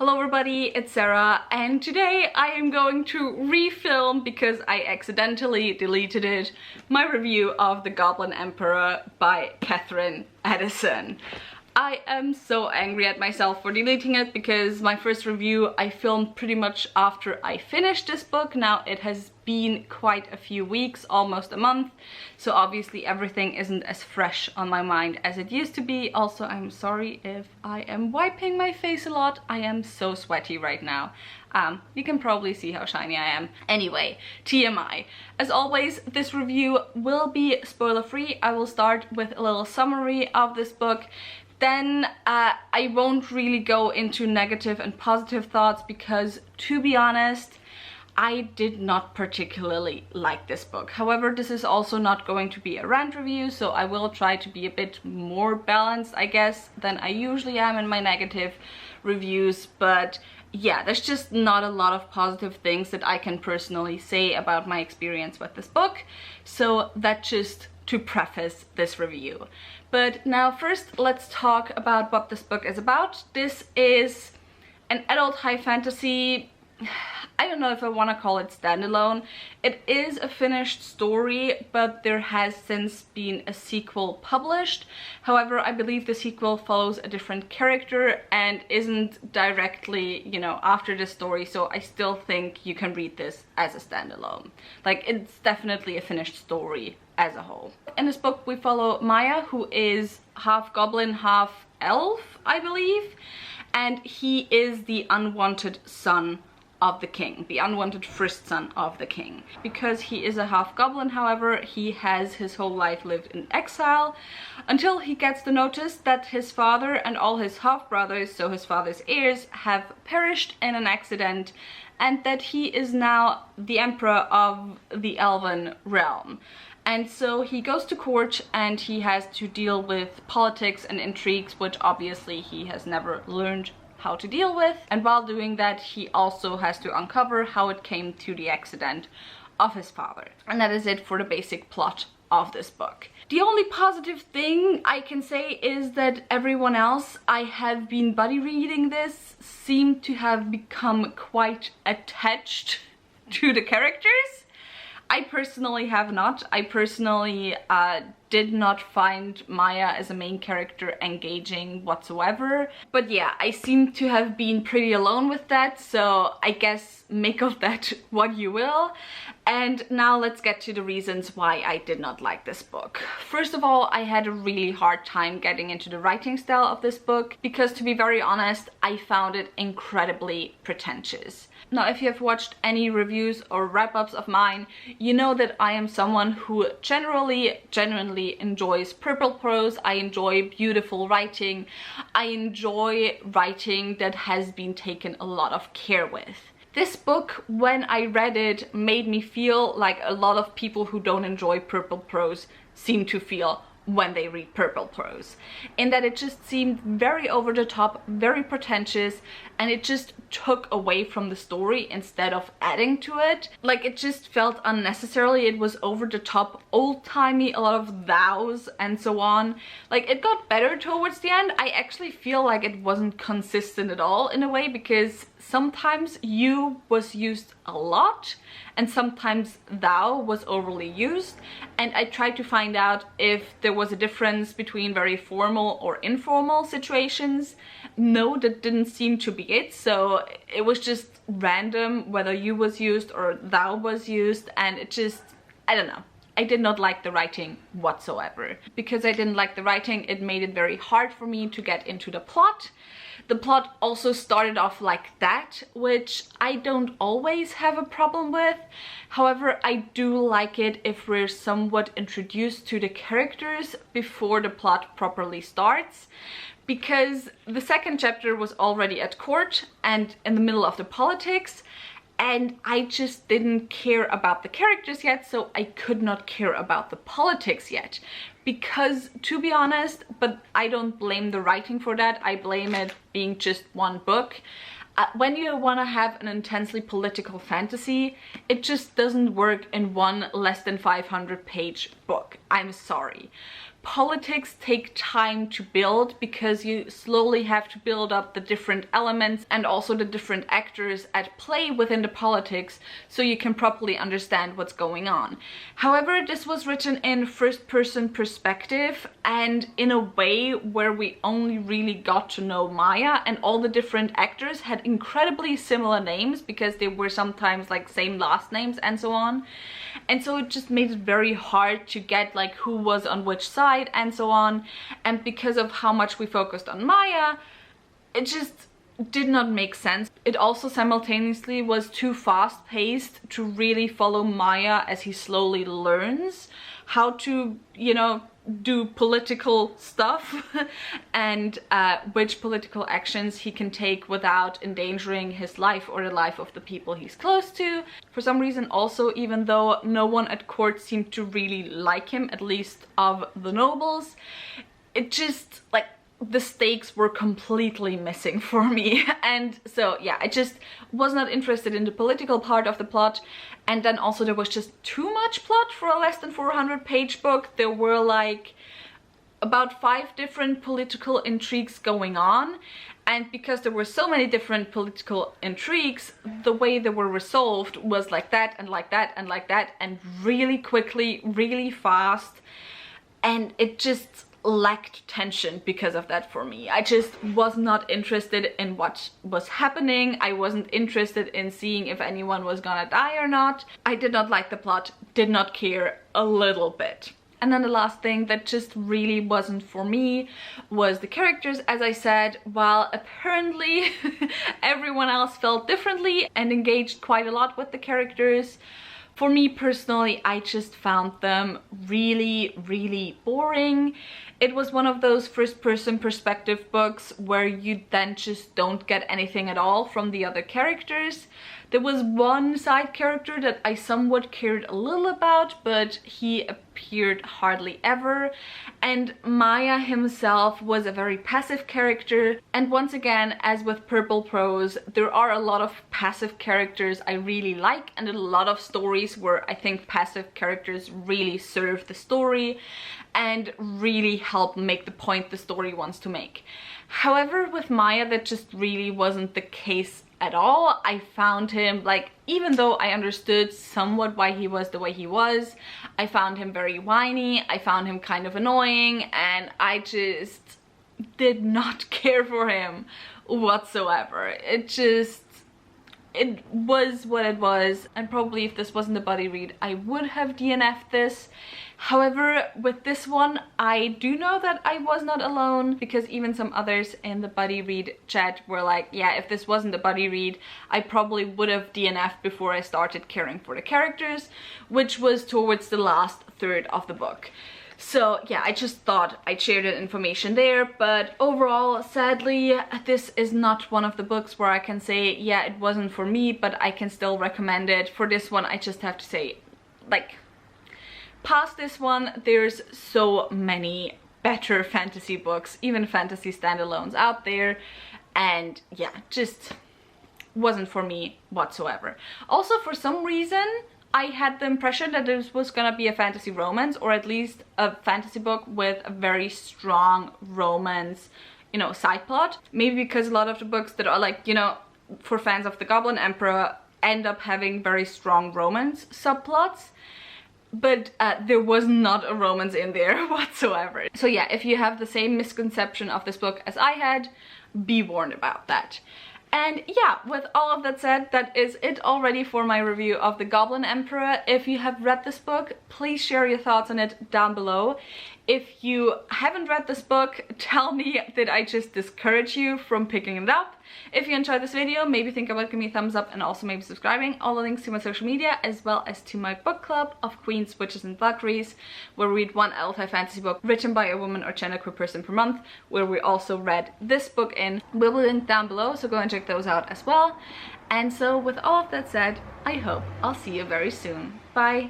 Hello everybody, it's Sarah, and today I am going to refilm, because I accidentally deleted it, my review of The Goblin Emperor by Catherine Addison. I am so angry at myself for deleting it because my first review I filmed pretty much after I finished this book. Now it has been quite a few weeks, almost a month, so obviously everything isn't as fresh on my mind as it used to be. Also, I'm sorry if I am wiping my face a lot. I am so sweaty right now. You can probably see how shiny I am. Anyway, TMI. As always, this review will be spoiler free. I will start with a little summary of this book. Then I won't really go into negative and positive thoughts because, to be honest, I did not particularly like this book. However, this is also not going to be a rant review, so I will try to be a bit more balanced, I guess, than I usually am in my negative reviews. But yeah, there's just not a lot of positive things that I can personally say about my experience with this book. So that's just to preface this review. But now first let's talk about what this book is about. This is an adult high fantasy. I don't know if I want to call it standalone. It is a finished story, but there has since been a sequel published. However, I believe the sequel follows a different character and isn't directly, you know, after the story, so I still think you can read this as a standalone. Like, it's definitely a finished story as a whole. In this book we follow Maya, who is half goblin, half elf, I believe, and he is the unwanted son of the king, the unwanted first son of the king. Because he is a half goblin, however, he has his whole life lived in exile until he gets the notice that his father and all his half brothers, so his father's heirs, have perished in an accident, and that he is now the emperor of the elven realm. And so he goes to court and he has to deal with politics and intrigues, which obviously he has never learned how to deal with. And while doing that, he also has to uncover how it came to the accident of his father. And that is it for the basic plot of this book. The only positive thing I can say is that everyone else I have been buddy reading this seemed to have become quite attached to the characters. I personally have not. I personally did not find Maya as a main character engaging whatsoever. But yeah, I seem to have been pretty alone with that, so I guess make of that what you will. And now let's get to the reasons why I did not like this book. First of all, I had a really hard time getting into the writing style of this book because, to be very honest, I found it incredibly pretentious. Now, if you have watched any reviews or wrap-ups of mine, you know that I am someone who genuinely enjoys purple prose. I enjoy beautiful writing. I enjoy writing that has been taken a lot of care with. This book, when I read it, made me feel like a lot of people who don't enjoy purple prose seem to feel when they read purple prose, in that it just seemed very over the top, very pretentious, and it just took away from the story instead of adding to it. Like, it just felt unnecessarily. It was over the top, old-timey, a lot of thous and so on. Like, it got better towards the end. I actually feel like it wasn't consistent at all in a way, because sometimes you was used a lot and sometimes thou was overly used, and I tried to find out if there was a difference between very formal or informal situations. No, that didn't seem to be it, so it was just random whether you was used or thou was used, and it just, I don't know. I did not like the writing whatsoever. Because I didn't like the writing, it made it very hard for me to get into the plot. The plot also started off like that, which I don't always have a problem with. However, I do like it if we're somewhat introduced to the characters before the plot properly starts. Because the second chapter was already at court and in the middle of the politics, and I just didn't care about the characters yet, so I could not care about the politics yet. Because, to be honest, but I don't blame the writing for that, I blame it being just one book. When you want to have an intensely political fantasy, it just doesn't work in one less than 500-page book. I'm sorry. politics take time to build because you slowly have to build up the different elements and also the different actors at play within the politics so you can properly understand what's going on. However, this was written in first-person perspective and in a way where we only really got to know Maya, and all the different actors had incredibly similar names because they were sometimes like same last names and so on. And so it just made it very hard to get like who was on which side and so on. And because of how much we focused on Maya, it just did not make sense. It also simultaneously was too fast-paced to really follow Maya as he slowly learns how to, you know, do political stuff and which political actions he can take without endangering his life or the life of the people he's close to. For some reason also, even though no one at court seemed to really like him, at least of the nobles, it just like the stakes were completely missing for me. And so yeah, I just was not interested in the political part of the plot. And then also there was just too much plot for a less than 400-page book. There were like about 5 different political intrigues going on. And because there were so many different political intrigues, the way they were resolved was like that and like that and like that, and really quickly, really fast. And it just lacked tension because of that for me. I just was not interested in what was happening. I wasn't interested in seeing if anyone was gonna die or not. I did not like the plot, did not care a little bit. And then the last thing that just really wasn't for me was the characters. As I said, while apparently everyone else felt differently and engaged quite a lot with the characters, for me personally, I just found them really, really boring. It was one of those first-person perspective books where you then just don't get anything at all from the other characters. There was one side character that I somewhat cared a little about, but he appeared hardly ever. And Maya himself was a very passive character. And once again, as with Purple Prose, there are a lot of passive characters I really like, and a lot of stories where I think passive characters really serve the story and really help make the point the story wants to make. However, with Maya, that just really wasn't the case at all. I found him, like, even though I understood somewhat why he was the way he was, I found him very whiny, I found him kind of annoying, and I just did not care for him whatsoever. It was what it was, and probably if this wasn't a buddy read, I would have DNF'd this. However, with this one, I do know that I was not alone, because even some others in the buddy read chat were like, yeah, if this wasn't a buddy read, I probably would have DNF'd before I started caring for the characters, which was towards the last third of the book. So yeah, I just thought I'd share that information there, but overall, sadly, this is not one of the books where I can say, yeah, it wasn't for me, but I can still recommend it. For this one, I just have to say, like, past this one, there's so many better fantasy books, even fantasy standalones out there, and yeah, just wasn't for me whatsoever. Also, for some reason, I had the impression that this was gonna be a fantasy romance, or at least a fantasy book with a very strong romance, you know, side plot. Maybe because a lot of the books that are like, you know, for fans of the Goblin Emperor end up having very strong romance subplots. But there was not a romance in there whatsoever. So yeah, if you have the same misconception of this book as I had, be warned about that. And yeah, with all of that said, that is it already for my review of The Goblin Emperor. If you have read this book, please share your thoughts on it down below. If you haven't read this book, tell me, did I just discourage you from picking it up? If you enjoyed this video, maybe think about giving me a thumbs up and also maybe subscribing. All the links to my social media, as well as to my book club of Queens, Witches and Valkyries, where we read one L5 fantasy book written by a woman or genderqueer person per month, where we also read this book in, will be linked down below, so go and check those out as well. And so with all of that said, I hope I'll see you very soon. Bye!